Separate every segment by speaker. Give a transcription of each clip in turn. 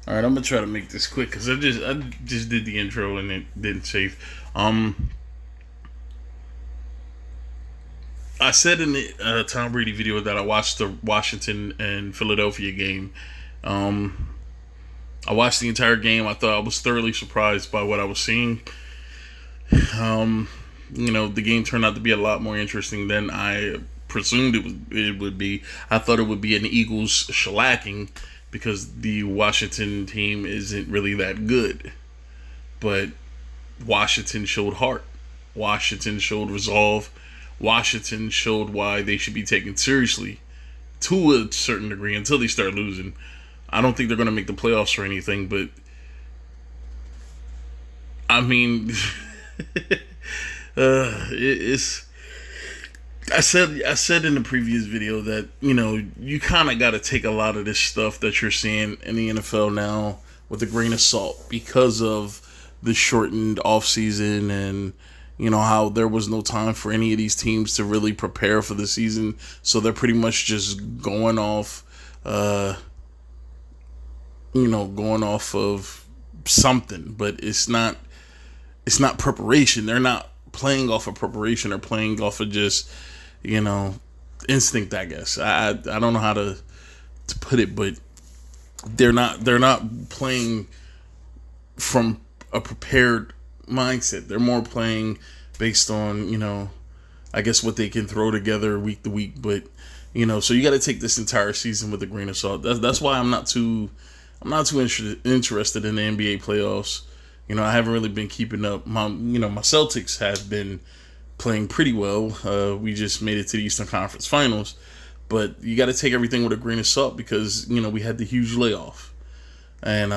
Speaker 1: All right, I'm gonna try to make this quick because I just did the intro and it didn't save. I said in the Tom Brady video that I watched the Washington and Philadelphia game. Um, I watched the entire game. I thought I was thoroughly surprised by what I was seeing. Um, the game turned out to be a lot more interesting than I presumed it would be. I thought it would be an Eagles shellacking because the Washington team isn't really that good. But Washington showed heart. Washington showed resolve. Washington showed why they should be taken seriously to a certain degree until they start losing. I don't think they're going to make the playoffs or anything, but I mean, it's. I said in the previous video that you kind of got to take a lot of this stuff that you're seeing in the NFL now with a grain of salt because of the shortened off season and how there was no time for any of these teams to really prepare for the season, so they're pretty much just uh, going off of something, but it's not preparation. They're not playing off of preparation. They're playing off of just you know instinct, I guess. I don't know how to put it, but they're not playing from a prepared mindset. They're more playing based on I guess what they can throw together week to week. But so you got to take this entire season with a grain of salt. That's why I'm not too interested in the NBA playoffs. I haven't really been keeping up. My Celtics have been playing pretty well. We just made it to the Eastern Conference Finals, but you got to take everything with a grain of salt because we had the huge layoff, and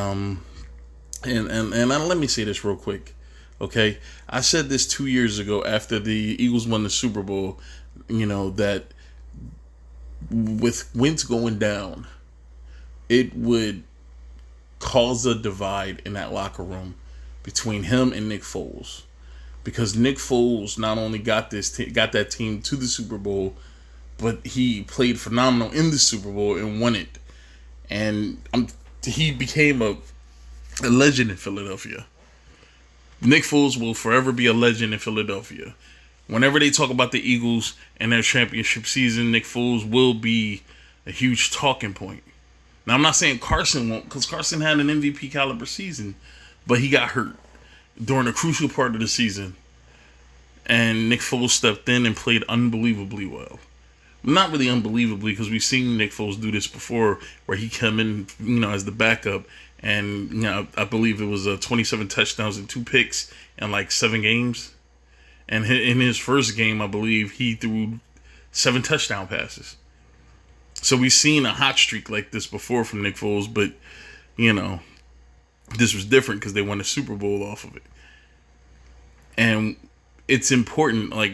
Speaker 1: let me say this real quick, okay? I said this 2 years ago after the Eagles won the Super Bowl, that with Wentz going down, it would cause a divide in that locker room between him and Nick Foles, because Nick Foles not only got that team to the Super Bowl, but he played phenomenal in the Super Bowl and won it, and he became a legend in Philadelphia. Nick Foles will forever be a legend in Philadelphia. Whenever they talk about the Eagles and their championship season, Nick Foles will be a huge talking point. Now, I'm not saying Carson won't, because Carson had an MVP caliber season, but he got hurt during a crucial part of the season. And Nick Foles stepped in and played unbelievably well. Not really unbelievably, because we've seen Nick Foles do this before, where he came in, as the backup, and I believe it was 27 touchdowns and 2 picks in like 7 games. And in his first game, I believe he threw 7 touchdown passes. So we've seen a hot streak like this before from Nick Foles, but this was different because they won the Super Bowl off of it. And it's important, like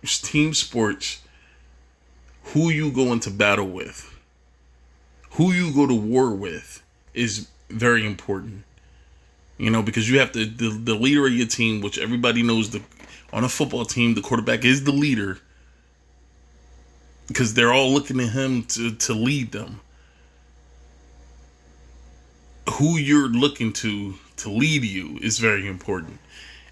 Speaker 1: team sports, who you go into battle with, who you go to war with is very important. Because you have the leader of your team, which everybody knows on a football team, the quarterback is the leader because they're all looking at him to lead them. Who you're looking to lead you is very important.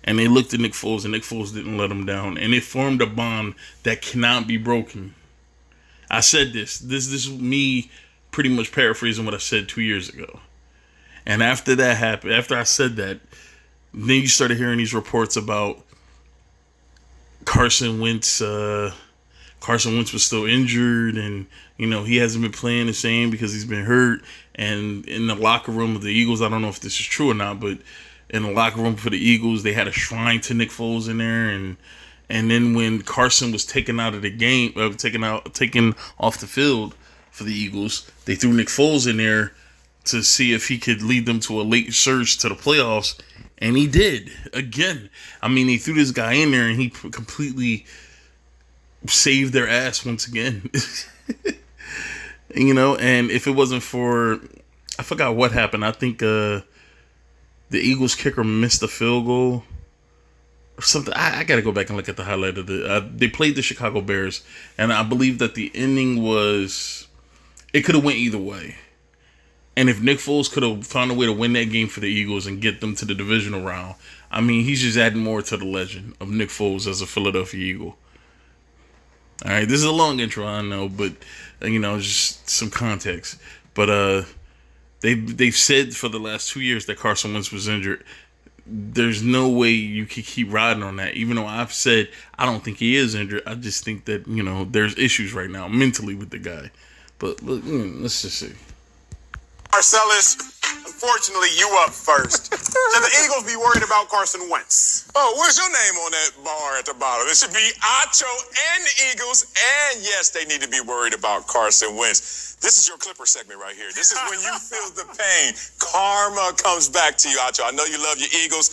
Speaker 1: And they looked at Nick Foles, and Nick Foles didn't let him down. And it formed a bond that cannot be broken. I said this. This is me pretty much paraphrasing what I said 2 years ago. And after that happened, after I said that, then you started hearing these reports about Carson Wentz. Carson Wentz was still injured, and he hasn't been playing the same because he's been hurt. And in the locker room of the Eagles, I don't know if this is true or not, but in the locker room for the Eagles, they had a shrine to Nick Foles in there, and then when Carson was taken out of the game, taken off the field for the Eagles, they threw Nick Foles in there to see if he could lead them to a late surge to the playoffs, and he did again. I mean, they threw this guy in there, and he completely saved their ass once again. And if it wasn't for, I forgot what happened. I think the Eagles kicker missed a field goal or something. I got to go back and look at the highlight of they played the Chicago Bears, and I believe that the ending was, it could have went either way. And if Nick Foles could have found a way to win that game for the Eagles and get them to the divisional round, I mean, he's just adding more to the legend of Nick Foles as a Philadelphia Eagle. All right, this is a long intro, I know, but just some context. But they've said for the last 2 years that Carson Wentz was injured. There's no way you can keep riding on that. Even though I've said I don't think he is injured, I just think that there's issues right now mentally with the guy. But look, let's just see.
Speaker 2: Marcellus, unfortunately, you up first. Should the Eagles be worried about Carson Wentz? Oh, where's your name on that bar at the bottom? It should be Acho and the Eagles, and yes, they need to be worried about Carson Wentz. This is your Clipper segment right here. This is when you feel the pain. Karma comes back to you, Acho. I know you love your Eagles.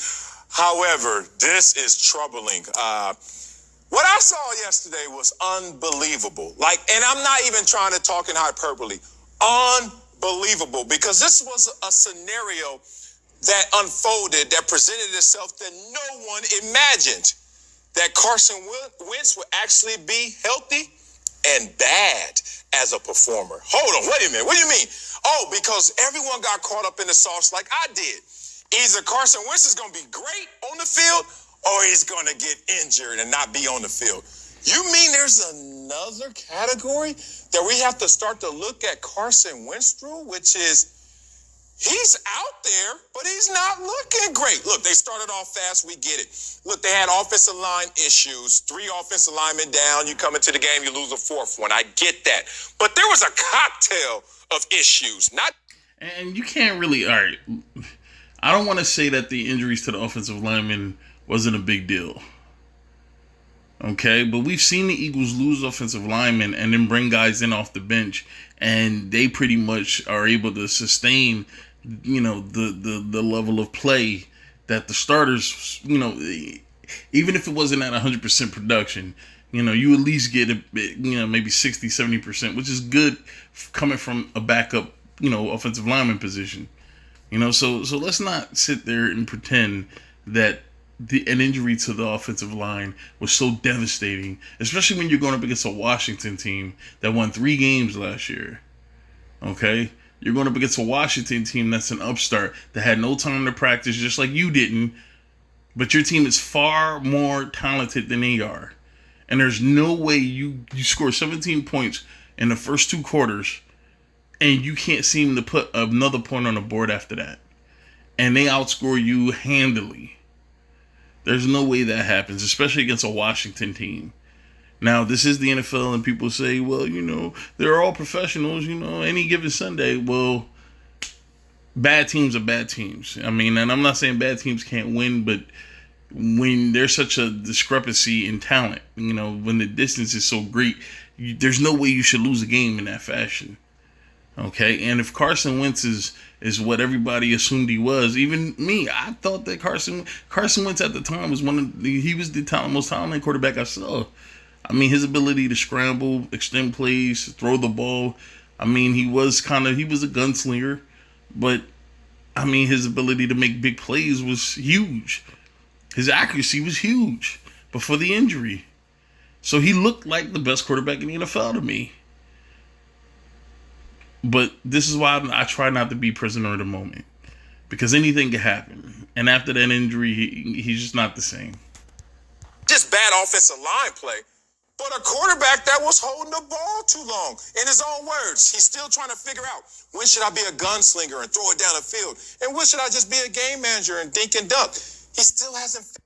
Speaker 2: However, this is troubling. What I saw yesterday was unbelievable. And I'm not even trying to talk in hyperbole. Unbelievable, because this was a scenario that unfolded, that presented itself that no one imagined, that Carson Wentz would actually be healthy and bad as a performer. Hold on, wait a minute. What do you mean? Oh, because everyone got caught up in the sauce like I did. Either Carson Wentz is going to be great on the field or he's going to get injured and not be on the field. You mean there's another category that we have to start to look at Carson Wentz through, which is he's out there, but he's not looking great. Look, they started off fast. We get it. Look, they had offensive line issues. 3 offensive linemen down. You come into the game, you lose a 4th one. I get that. But there was a cocktail of issues.
Speaker 1: And you can't really, all right, I don't want to say that the injuries to the offensive linemen wasn't a big deal. Okay, but we've seen the Eagles lose offensive linemen and then bring guys in off the bench, and they pretty much are able to sustain, the level of play that the starters, even if it wasn't at 100% production, you at least get maybe 60, 70%, which is good coming from a backup, offensive lineman position. So let's not sit there and pretend that an injury to the offensive line was so devastating, especially when you're going up against a Washington team that won 3 games last year. Okay? You're going up against a Washington team that's an upstart that had no time to practice, just like you didn't, but your team is far more talented than they are. And there's no way you score 17 points in the first 2 quarters and you can't seem to put another point on the board after that. And they outscore you handily. There's no way that happens, especially against a Washington team. Now, this is the NFL, and people say, well, they're all professionals, any given Sunday. Well, bad teams are bad teams. I mean, and I'm not saying bad teams can't win, but when there's such a discrepancy in talent, when the distance is so great, there's no way you should lose a game in that fashion. Okay, and if Carson Wentz is what everybody assumed he was, even me, I thought that Carson Wentz at the time was he was the most talented quarterback I saw. I mean, his ability to scramble, extend plays, throw the ball. I mean, he was a gunslinger, but I mean, his ability to make big plays was huge. His accuracy was huge before the injury. So he looked like the best quarterback in the NFL to me. But this is why I try not to be prisoner of the moment. Because anything can happen. And after that injury, he's just not the same.
Speaker 2: Just bad offensive line play. But a quarterback that was holding the ball too long. In his own words, he's still trying to figure out, when should I be a gunslinger and throw it down the field? And when should I just be a game manager and dink and dunk? He still hasn't.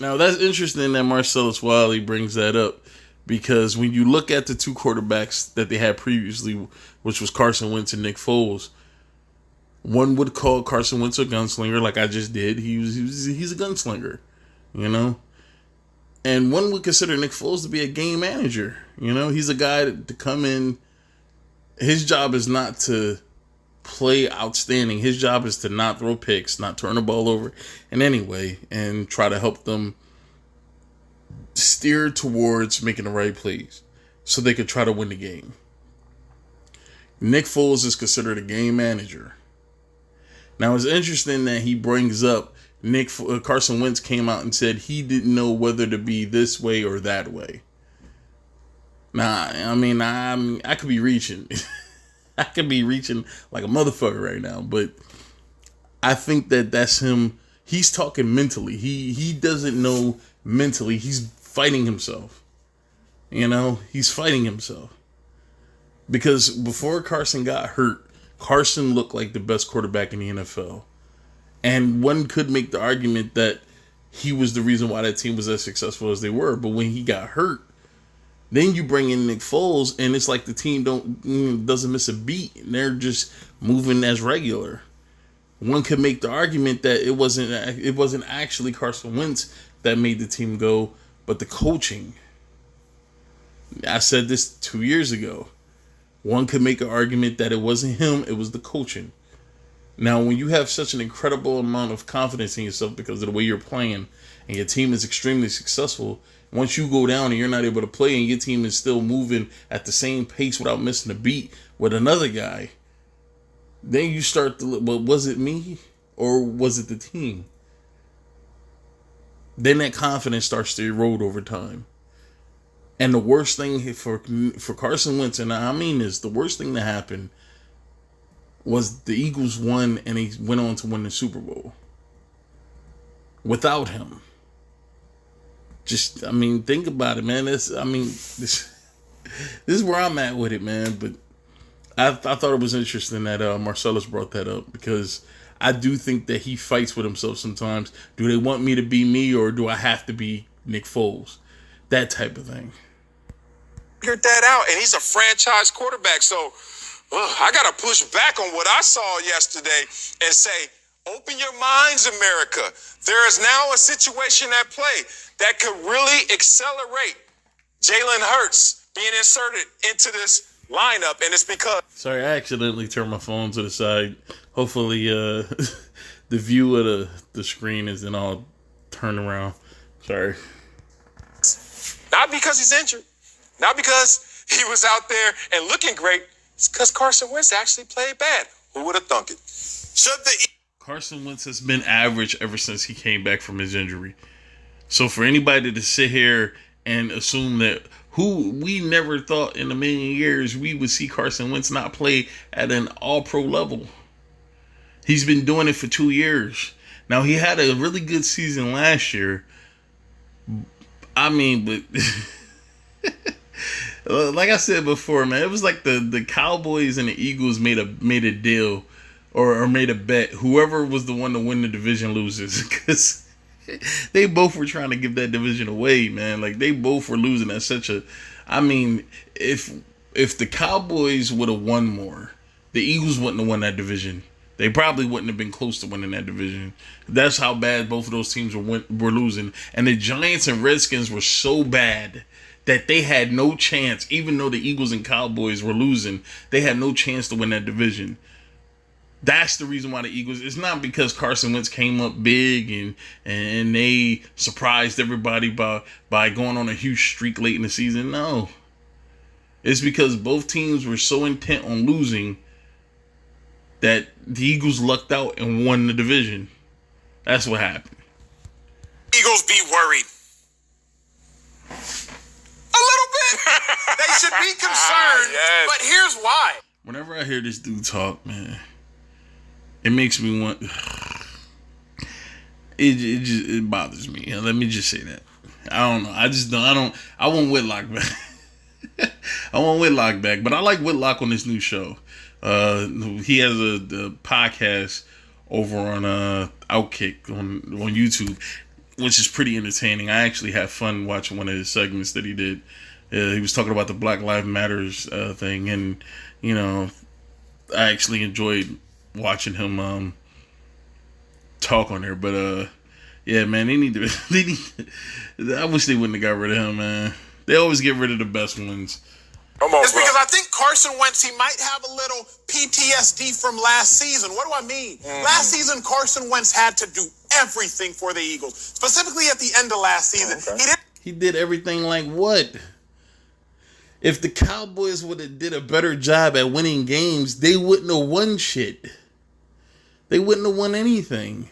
Speaker 1: Now, that's interesting that Marcellus Wiley brings that up. Because when you look at the 2 quarterbacks that they had previously, which was Carson Wentz and Nick Foles, one would call Carson Wentz a gunslinger, like I just did. He's a gunslinger, And one would consider Nick Foles to be a game manager. He's a guy to come in. His job is not to play outstanding. His job is to not throw picks, not turn the ball over in any way, and try to help them steer towards making the right plays so they could try to win the game. Nick Foles is considered a game manager. Now, it's interesting that he brings up Carson Wentz came out and said he didn't know whether to be this way or that way. Now, I mean, I could be reaching. I could be reaching like a motherfucker right now, but I think that that's him. He's talking mentally. He doesn't know mentally. He's fighting himself. He's fighting himself. Because before Carson got hurt, Carson looked like the best quarterback in the NFL. And one could make the argument that he was the reason why that team was as successful as they were. But when he got hurt, then you bring in Nick Foles, and it's like the team doesn't miss a beat. And they're just moving as regular. One could make the argument that it wasn't actually Carson Wentz that made the team go, but the coaching. I said this 2 years ago. One could make an argument that it wasn't him, it was the coaching. Now, when you have such an incredible amount of confidence in yourself because of the way you're playing and your team is extremely successful, once you go down and you're not able to play and your team is still moving at the same pace without missing a beat with another guy, then you start to look, well, was it me or was it the team? Then that confidence starts to erode over time. And the worst thing for Carson Wentz, and I mean this, the worst thing that happened was the Eagles won and he went on to win the Super Bowl. Without him. Think about it, man. This is where I'm at with it, man. But I thought it was interesting that Marcellus brought that up because I do think that he fights with himself sometimes. Do they want me to be me or do I have to be Nick Foles? That type of thing.
Speaker 2: Figured that out, and he's a franchise quarterback. So I got to push back on what I saw yesterday and say, open your minds, America. There is now a situation at play that could really accelerate Jalen Hurts being inserted into this lineup, and it's because...
Speaker 1: Sorry, I accidentally turned my phone to the side. Hopefully the view of the screen isn't all turned around. Sorry.
Speaker 2: Not because he's injured. Not because he was out there and looking great. It's because Carson Wentz actually played bad. Who would have thunk it?
Speaker 1: Carson Wentz has been average ever since he came back from his injury. So for anybody to sit here and assume that we never thought in a million years we would see Carson Wentz not play at an all-pro level. He's been doing it for 2 years. Now, he had a really good season last year. But... like I said before, man, it was like the Cowboys and the Eagles made a deal or made a bet. Whoever was the one to win the division loses, because they both were trying to give that division away, man. Like, they both were losing at such a... if the Cowboys would have won more, the Eagles wouldn't have won that division. They probably wouldn't have been close to winning that division. That's how bad both of those teams were losing. And the Giants and Redskins were so bad that they had no chance, even though the Eagles and Cowboys were losing, they had no chance to win that division. That's the reason why the Eagles... It's not because Carson Wentz came up big and they surprised everybody by going on a huge streak late in the season. No. It's because both teams were so intent on losing that the Eagles lucked out and won the division. That's what happened.
Speaker 2: Eagles be worried. A little bit. They should be concerned, yes. But here's why.
Speaker 1: Whenever I hear this dude talk, man, it makes me want... It bothers me. Let me just say that. I don't know. I want Whitlock back. I want Whitlock back, but I like Whitlock on this new show. He has a podcast over on Outkick on YouTube, which is pretty entertaining. I actually had fun watching one of his segments that he did. He was talking about the Black Lives Matters thing, and I actually enjoyed watching him talk on there. But yeah, man, they need to. I wish they wouldn't have got rid of him, man. They always get rid of the best ones.
Speaker 2: Come on, it's bro. Because I think Carson Wentz, he might have a little PTSD from last season. What do I mean? Last season, Carson Wentz had to do everything for the Eagles, specifically at the end of last season. Okay.
Speaker 1: He did everything like what? If the Cowboys would have did a better job at winning games, they wouldn't have won shit. They wouldn't have won anything.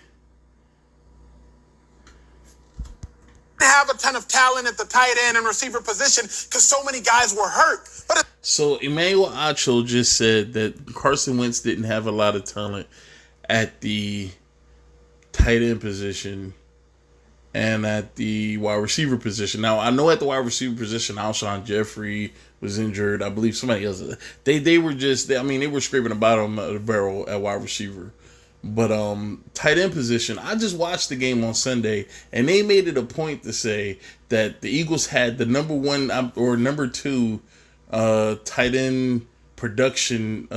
Speaker 2: have a ton of talent at the tight end and receiver position because so many guys were hurt.
Speaker 1: So Emmanuel Acho just said that Carson Wentz didn't have a lot of talent at the tight end position and at the wide receiver position. Now, I know at the wide receiver position, Alshon Jeffrey was injured. I believe somebody else. They were just, they were scraping the bottom of the barrel at wide receiver. But tight end position, I just watched the game on Sunday, and they made it a point to say that the Eagles had the number one or number two tight end production.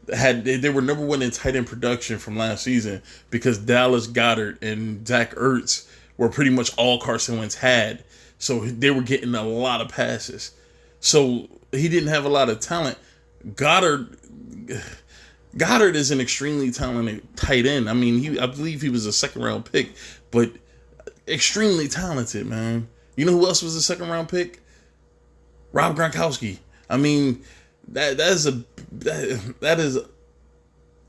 Speaker 1: They were number one in tight end production from last season because Dallas Goedert and Zach Ertz were pretty much all Carson Wentz had. So they were getting a lot of passes. So he didn't have a lot of talent. Goddard is an extremely talented tight end. I believe he was a second round pick, but extremely talented, man. You know who else was a second round pick? Rob Gronkowski. That is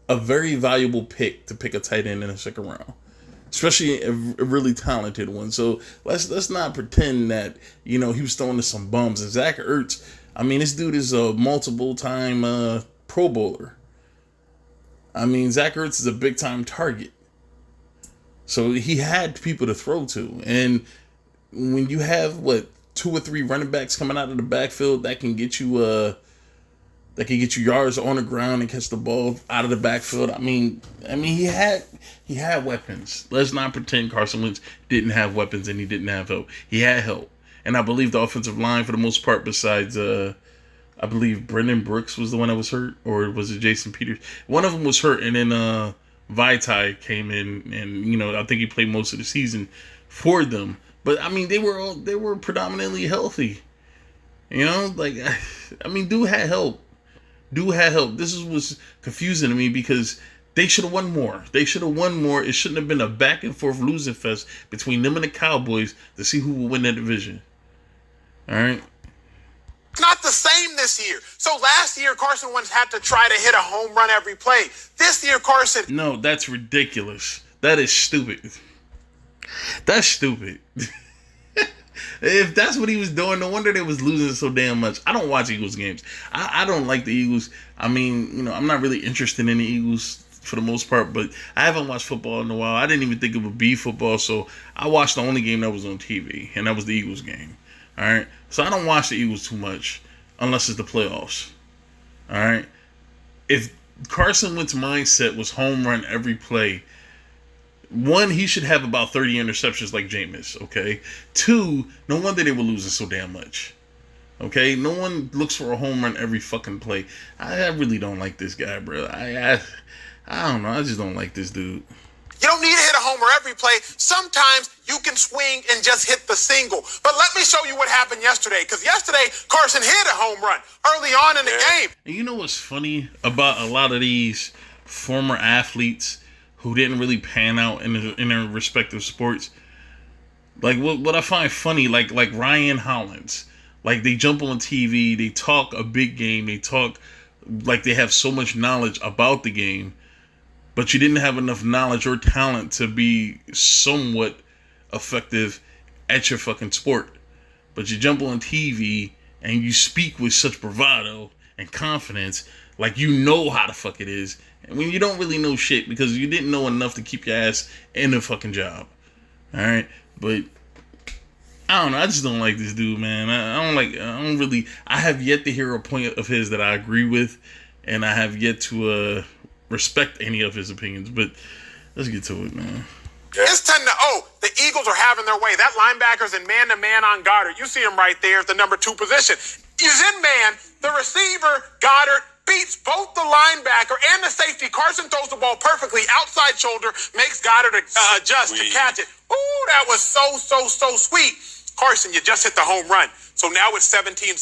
Speaker 1: a very valuable pick to pick a tight end in the second round, especially a really talented one. So let's not pretend that he was throwing to some bums. And Zach Ertz, this dude is a multiple time Pro Bowler. Zach Ertz is a big time target. So he had people to throw to. And when you have, 2 or 3 running backs coming out of the backfield that can get you yards on the ground and catch the ball out of the backfield. He had weapons. Let's not pretend Carson Wentz didn't have weapons and he didn't have help. He had help. And I believe the offensive line, for the most part, besides I believe Brendan Brooks was the one that was hurt, or was it Jason Peters? One of them was hurt, and then Vitae came in, and I think he played most of the season for them. But they were predominantly healthy. Dude had help. This was confusing to me because they should have won more. It shouldn't have been a back and forth losing fest between them and the Cowboys to see who will win that division. All right.
Speaker 2: Not the same this year. So last year, Carson Wentz had to try to hit a home run every play. This year, Carson...
Speaker 1: No, that's ridiculous. That is stupid. That's stupid. If that's what he was doing, no wonder they was losing so damn much. I don't watch Eagles games. I don't like the Eagles. I'm not really interested in the Eagles for the most part, but I haven't watched football in a while. I didn't even think it would be football, so I watched the only game that was on TV, and that was the Eagles game. All right, so I don't watch the Eagles too much unless it's the playoffs. All right, if Carson Wentz's mindset was home run every play, 1, he should have about 30 interceptions like Jameis. Okay, 2, no wonder they were losing so damn much. Okay, no one looks for a home run every fucking play. I really don't like this guy, bro. I don't know. I just don't like this dude.
Speaker 2: You don't need to hit a homer every play. Sometimes you can swing and just hit the single. But let me show you what happened yesterday. Because yesterday, Carson hit a home run early on in the game.
Speaker 1: And you know what's funny about a lot of these former athletes who didn't really pan out in their respective sports? Like, what I find funny, like Ryan Hollins. Like, they jump on TV, they talk a big game, they talk like they have so much knowledge about the game, but you didn't have enough knowledge or talent to be somewhat effective at your fucking sport. But you jump on TV and you speak with such bravado and confidence, like you know how the fuck it is. And when you don't really know shit because you didn't know enough to keep your ass in the fucking job. Alright? But I don't know. I just don't like this dude, man. I have yet to hear a point of his that I agree with, and I have yet to respect any of his opinions. But let's get to it, man.
Speaker 2: It's 10-0. The Eagles are having their way. That linebacker's in man-to-man on Goddard. You see him right there at the number 2 position. He's in man. The receiver, Goddard, beats both the linebacker and the safety. Carson throws the ball perfectly. Outside shoulder makes Goddard adjust to catch it. Ooh, that was so sweet. Carson, you just hit the home run. So now it's 17-0.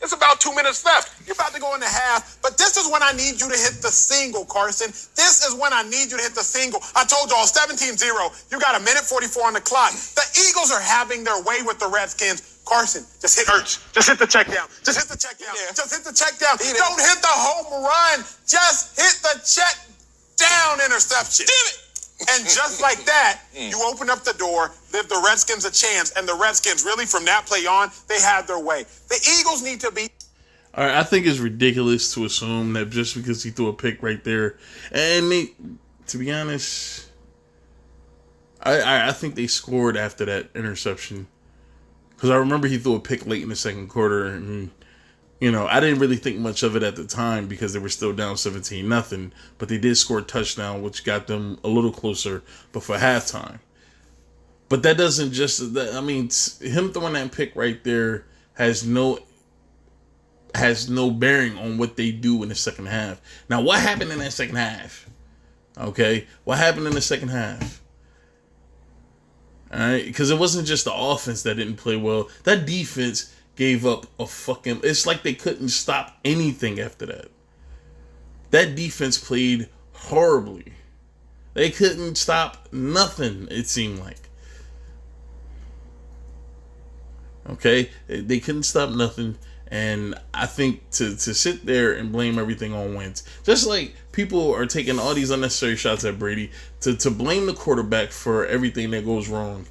Speaker 2: It's about 2 minutes left. You're about to go into half. But this is when I need you to hit the single, Carson. This is when I need you to hit the single. I told y'all 17-0. You got 1:44 on the clock. The Eagles are having their way with the Redskins. Carson, just hit Ertz. Just hit the check down. Just hit the check down. Yeah. Just hit the check down. Don't hit the home run. Just hit the check down interception. Damn it. And just like that, you open up the door, give the Redskins a chance, and the Redskins really, from that play on, they had their way. The Eagles need to be...
Speaker 1: All right, I think it's ridiculous to assume that just because he threw a pick right there, and to be honest, I think they scored after that interception, because I remember he threw a pick late in the second quarter, and I didn't really think much of it at the time because they were still down 17-0, but they did score a touchdown, which got them a little closer before halftime. But that doesn't him throwing that pick right there has no bearing on what they do in the second half. Now, what happened in that second half? Okay, what happened in the second half? All right, because it wasn't just the offense that didn't play well. That defense gave up it's like they couldn't stop anything after that. That defense played horribly. They couldn't stop nothing, it seemed like. Okay, they couldn't stop nothing. And I think to sit there and blame everything on Wentz, just like people are taking all these unnecessary shots at Brady, to blame the quarterback for everything that goes wrong,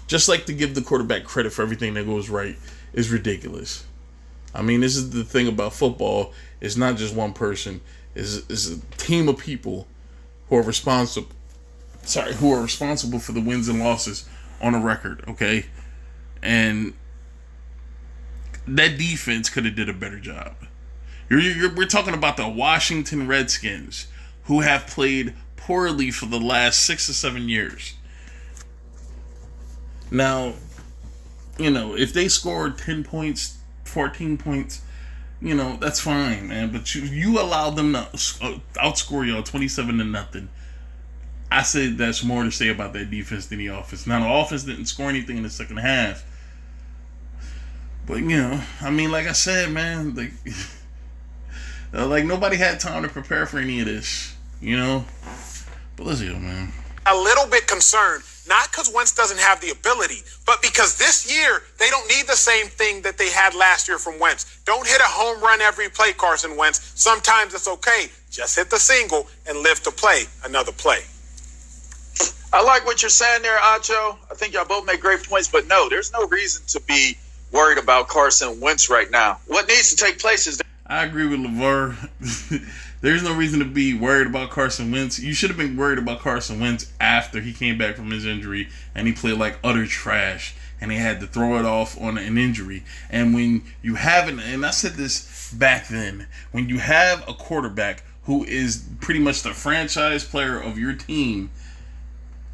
Speaker 1: just like to give the quarterback credit for everything that goes right, is ridiculous. I mean, this is the thing about football. It's not just one person. It's a team of people who are responsible for the wins and losses on a record, okay? And that defense could have did a better job. We're talking about the Washington Redskins, who have played poorly for the last 6 or 7 years. Now, if they scored 10 points, 14 points, that's fine, man. But you allowed them to outscore y'all 27-0. I said that's more to say about that defense than the offense. Now, the offense didn't score anything in the second half. But, like I said, man, like nobody had time to prepare for any of this, But let's go, man.
Speaker 2: A little bit concerned, not because Wentz doesn't have the ability, but because this year they don't need the same thing that they had last year from Wentz. Don't hit a home run every play, Carson Wentz. Sometimes it's okay. Just hit the single and live to play another play.
Speaker 3: I like what you're saying there, Acho. I think y'all both make great points, but no, there's no reason to be worried about Carson Wentz right now. What needs to take place is...
Speaker 1: I agree with LeVar. There's no reason to be worried about Carson Wentz. You should have been worried about Carson Wentz after he came back from his injury and he played like utter trash and they had to throw it off on an injury. And when you have and I said this back then, when you have a quarterback who is pretty much the franchise player of your team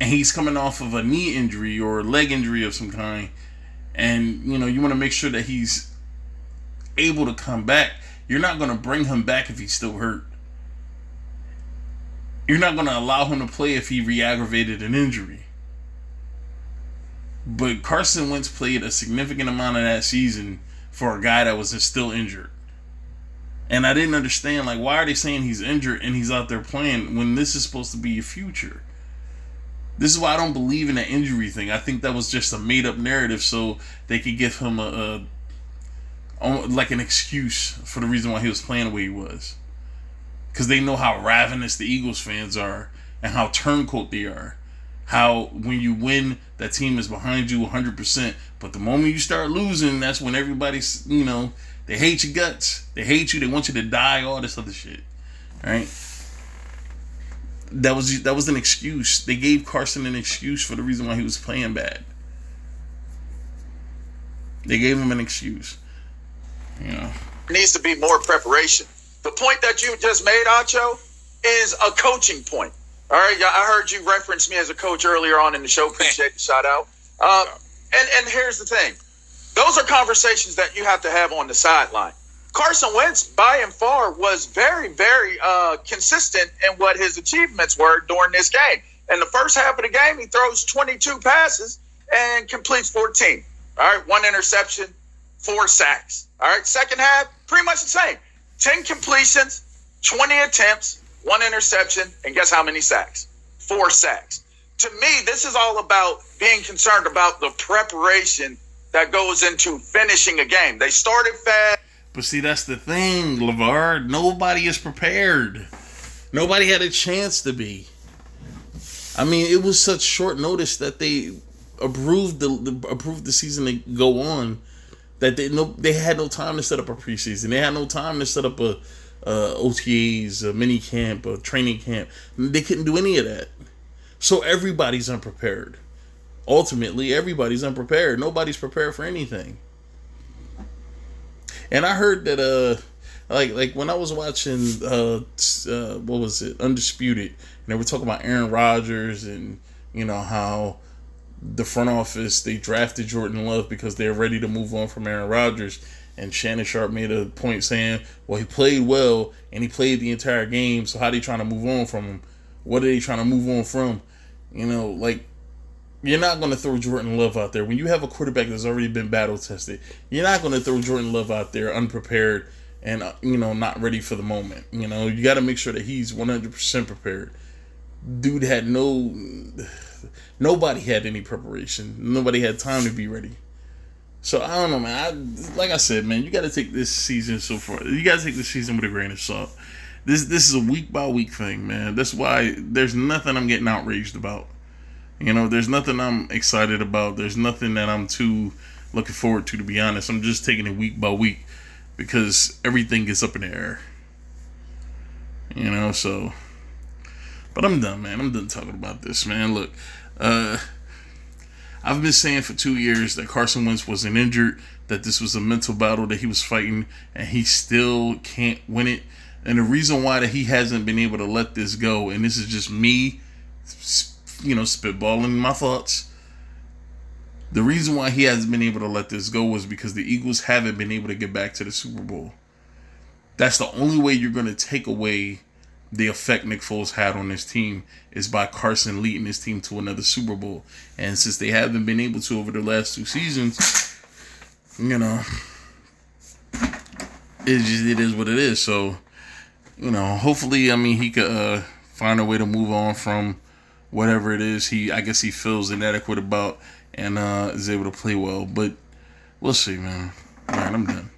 Speaker 1: and he's coming off of a knee injury or a leg injury of some kind, and you want to make sure that he's able to come back, you're not going to bring him back if he's still hurt. You're not going to allow him to play if he re-aggravated an injury. But Carson Wentz played a significant amount of that season for a guy that was still injured. And I didn't understand, why are they saying he's injured and he's out there playing when this is supposed to be your future? This is why I don't believe in that injury thing. I think that was just a made-up narrative so they could give him an excuse for the reason why he was playing the way he was. Because they know how ravenous the Eagles fans are and how turncoat they are. How when you win, that team is behind you 100%. But the moment you start losing, that's when everybody's, they hate your guts. They hate you. They want you to die, all this other shit. All right? That was an excuse. They gave Carson an excuse for the reason why he was playing bad. They gave him an excuse.
Speaker 3: Needs to be more preparation. The point that you just made, Acho, is a coaching point. All right, I heard you reference me as a coach earlier on in the show. Appreciate the shout out. And here's the thing. Those are conversations that you have to have on the sideline. Carson Wentz, by and far, was very, very consistent in what his achievements were during this game. In the first half of the game, he throws 22 passes and completes 14. All right, 1 interception, 4 sacks. All right, second half, pretty much the same. 10 completions, 20 attempts, 1 interception, and guess how many sacks? 4 sacks. To me, this is all about being concerned about the preparation that goes into finishing a game. They started fast.
Speaker 1: But see, that's the thing, LeVar. Nobody is prepared. Nobody had a chance to be. I mean, it was such short notice that they approved the season to go on, that they had no time to set up a preseason. They had no time to set up a OTAs, a mini camp, a training camp. They couldn't do any of that. So everybody's unprepared. Ultimately, everybody's unprepared. Nobody's prepared for anything. And I heard that like when I was watching what was it, Undisputed, and they were talking about Aaron Rodgers and how the front office, they drafted Jordan Love because they're ready to move on from Aaron Rodgers. And Shannon Sharp made a point saying, well, he played well and he played the entire game, so how are they trying to move on from him? What are they trying to move on from? You're not going to throw Jordan Love out there. When you have a quarterback that's already been battle tested, you're not going to throw Jordan Love out there unprepared and, not ready for the moment. You got to make sure that he's 100% prepared. Dude had nobody had any preparation. Nobody had time to be ready. So I don't know, man. Like I said, man, you got to take this season so far. You got to take this season with a grain of salt. This is a week by week thing, man. That's why there's nothing I'm getting outraged about. There's nothing I'm excited about. There's nothing that I'm too looking forward to be honest. I'm just taking it week by week because everything gets up in the air. So. But I'm done, man. I'm done talking about this, man. Look, I've been saying for 2 years that Carson Wentz wasn't injured, that this was a mental battle that he was fighting, and he still can't win it. And the reason why that he hasn't been able to let this go, and this is just me, spitballing my thoughts. The reason why he hasn't been able to let this go was because the Eagles haven't been able to get back to the Super Bowl. That's the only way you're going to take away the effect Nick Foles had on this team, is by Carson leading his team to another Super Bowl. And since they haven't been able to over the last 2 seasons, it is what it is. So, hopefully, he could find a way to move on from whatever it is I guess he feels inadequate about, and is able to play well. But we'll see, man. All right, I'm done.